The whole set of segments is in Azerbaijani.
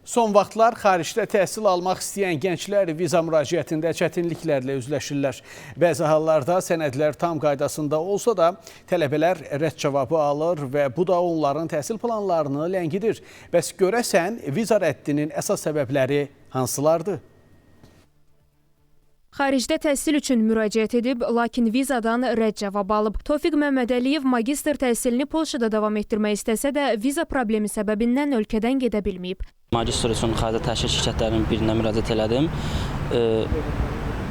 Son vaxtlar xaricdə təhsil almaq istəyən gənclər viza müraciətində çətinliklərlə üzləşirlər. Bəzi hallarda sənədlər tam qaydasında olsa da tələbələr rədd cavabı alır və bu da onların təhsil planlarını ləngidir. Bəs görəsən viza rəddinin əsas səbəbləri hansılardır? Xaricdə təhsil üçün müraciət edib, lakin vizadan rədd cavab alıb. Tofiq Məmmədəliyev magistr təhsilini Polşada davam etdirmək istəsə də viza problemi səbəbindən ölkədən gedə bilməyib. Magistr üçün xarici təşkil şirkətlərinin birinə müraciət elədim.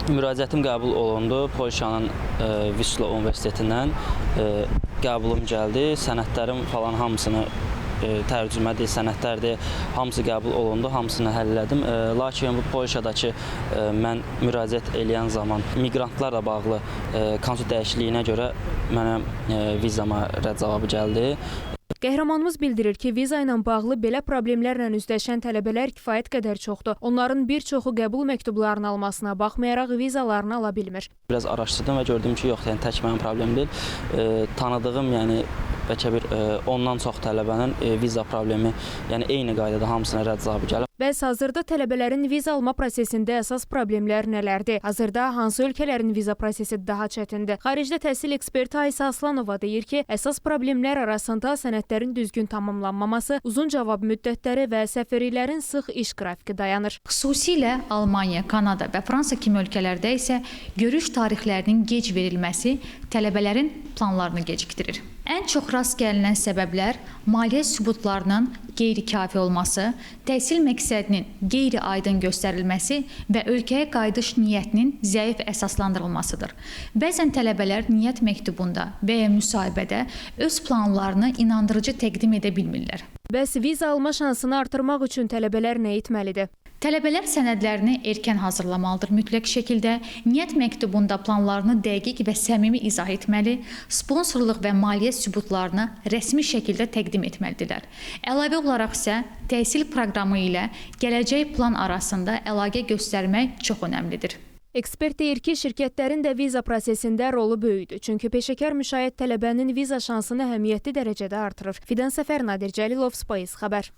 Müraciətim qəbul olundu. Polşanın Wisła Universitetindən qəbulum gəldi. Sənədlərim falan hamısını tərcümədir, sənədlərdir, hamısı qəbul olundu, hamısını həll elədim. Lakin bu Polşadakı mən müraciət eləyən zaman miqrantlarla bağlı konsul dəyişikliyinə görə mənə vizama rədd cavabı gəldi. Qəhrəmanımız bildirir ki, viza ilə bağlı belə problemlərlə üzləşən tələbələr kifayət qədər çoxdur. Onların bir çoxu qəbul məktublarını almasına baxmayaraq vizalarını ala bilmir. Biraz araşdırdım və gördüm ki, yox, yəni tək mənim problemim deyil. Tanıdığım, yəni bəlkə bir ondan çox tələbənin viza problemi, yəni eyni qaydada hamısına rədd cavabı gəlib. Bəs hazırda tələbələrin viza alma prosesində əsas problemlər nələrdir? Hazırda hansı ölkələrin viza prosesi daha çətindir? Xaricdə təhsil eksperti Aysə Aslanova deyir ki, əsas problemlər arasında sənədlərin düzgün tamamlanmaması, uzun cavab müddətləri və səfirliklərin sıx iş qrafiki dayanır. Xüsusilə Almaniya, Kanada və Fransa kimi ölkələrdə isə görüş tarixlərinin gec verilməsi tələbələrin planlarını gecikdirir. Ən çox rast gəlinən səbəblər maliyyə sübutlarının qeyri-kafi olması, təhsil məqsədinin qeyri-aydın göstərilməsi və ölkəyə qayıdış niyyətinin zəif əsaslandırılmasıdır. Bəzən tələbələr niyyət məktubunda və ya müsahibədə öz planlarını inandırıcı təqdim edə bilmirlər. Bəs viza alma şansını artırmaq üçün tələbələr nə etməlidir? Tələbələr sənədlərini erkən hazırlamalıdır mütləq şəkildə, niyyət məktubunda planlarını dəqiq və səmimi izah etməli, sponsorluq və maliyyə sübutlarını rəsmi şəkildə təqdim etməlidirlər. Əlavə olaraq isə təhsil proqramı ilə gələcək plan arasında əlaqə göstərmək çox önəmlidir. Ekspert deyir ki, şirkətlərin də viza prosesində rolu böyükdür. Çünki peşəkar müşahid tələbənin viza şansını əhəmiyyətli dərəcədə artırır. Fidan Səfər, Nadir Cəlilov, Space xəbər.